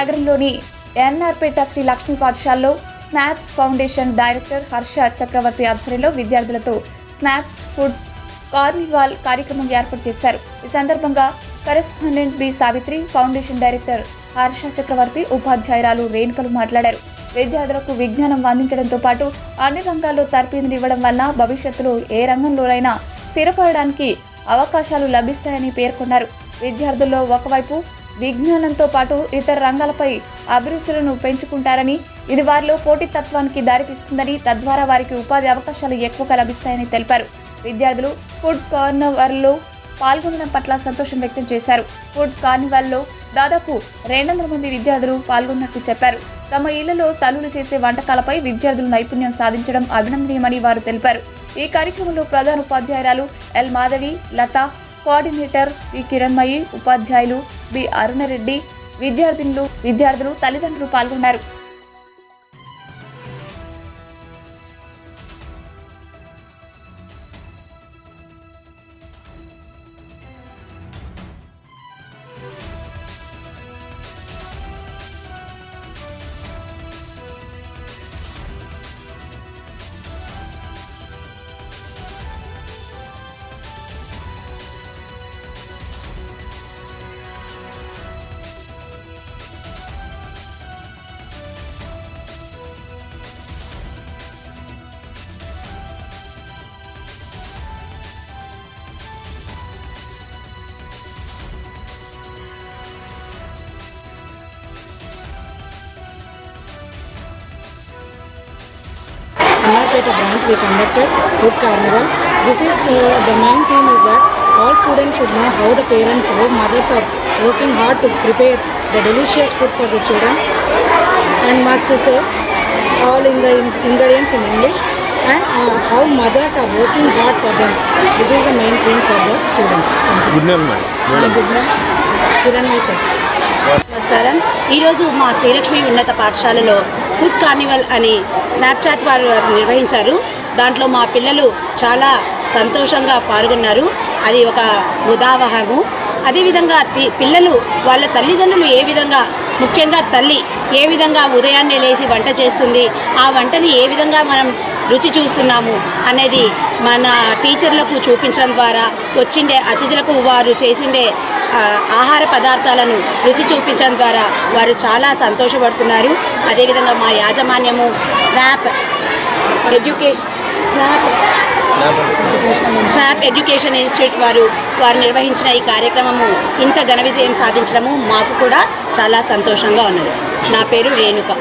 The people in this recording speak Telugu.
నగరంలోని ఎన్ఆర్పేట శ్రీ లక్ష్మీ పాఠశాలలో స్నాప్స్ ఫౌండేషన్ డైరెక్టర్ హర్ష చక్రవర్తి ఆధ్వర్యంలో విద్యార్థులతో స్నాప్స్ ఫుడ్ కార్నివాల్ కార్యక్రమం ఏర్పాటు చేశారు. ఈ సందర్భంగా correspondent B Savitri, foundation director Harsha Chakravarthi, ఉపాధ్యాయురాలు రేణుకలు మాట్లాడారు. విద్యార్థులకు విజ్ఞానం అందించడంతో పాటు అన్ని రంగాల్లో తర్ఫీదునివ్వడం వల్ల భవిష్యత్తులో ఏ రంగంలోనైనా స్థిరపడడానికి అవకాశాలు లభిస్తాయని పేర్కొన్నారు. విద్యార్థుల్లో ఒకవైపు విజ్ఞానంతో పాటు ఇతర రంగాలపై అభిరుచులను పెంచుకుంటారని, ఇది వారిలో పోటీతత్వానికి దారితీస్తుందని, తద్వారా వారికి ఉపాధి అవకాశాలు ఎక్కువగా లభిస్తాయని తెలిపారు. విద్యార్థులు ఫుడ్ కార్నివాల్లో పాల్గొనడం పట్ల సంతోషం వ్యక్తం చేశారు. ఫుడ్ కార్నివాల్లో దాదాపు 200 మంది విద్యార్థులు పాల్గొన్నట్టు చెప్పారు. తమ ఇళ్లలో తల్లులు చేసే వంటకాలపై విద్యార్థులు నైపుణ్యం సాధించడం అభినందనీయమని వారు తెలిపారు. ఈ కార్యక్రమంలో ప్రధాన ఉపాధ్యాయురాలు ఎల్ మాధవి, లత, కోఆర్డినేటర్ వి కిరణ్మయి, ఉపాధ్యాయులు బి అరుణరెడ్డి, విద్యార్థులు, తల్లిదండ్రులు పాల్గొన్నారు. At a branch we conducted food carnival. This is the main theme is that all students should know how the parents, how mothers are working hard to prepare the delicious food for the children, and must say all in the ingredients in English, and how mothers are working hard for them. This is the main theme for the students. Good name, madam. Good name. Kiran sir. నమస్కారం. ఈరోజు మా శ్రీలక్ష్మి ఉన్నత పాఠశాలలో ఫుడ్ కార్నివల్ అని స్నాప్చాట్ వారు నిర్వహించారు. దాంట్లో మా పిల్లలు చాలా సంతోషంగా పాల్గొన్నారు. అది ఒక ఉదాహరణము. అదేవిధంగా పిల్లలు వాళ్ళ తల్లిదండ్రులు ఏ విధంగా, ముఖ్యంగా తల్లి ఏ విధంగా ఉదయాన్నే లేచి వంట చేస్తుంది, ఆ వంటని ఏ విధంగా మనం రుచి చూస్తున్నాము అనేది మన టీచర్లకు చూపించడం ద్వారా, వచ్చిండే అతిథులకు వారు చేసిండే ఆహార పదార్థాలను రుచి చూపించడం ద్వారా వారు చాలా సంతోషపడుతున్నారు. అదేవిధంగా మా యాజమాన్యము స్నాప్ ఎడ్యుకేషన్ ఇన్స్టిట్యూట్ వారు నిర్వహించిన ఈ కార్యక్రమము ఇంత ఘన విజయం సాధించడము మాకు కూడా చాలా సంతోషంగా ఉన్నది. నా పేరు రేణుక.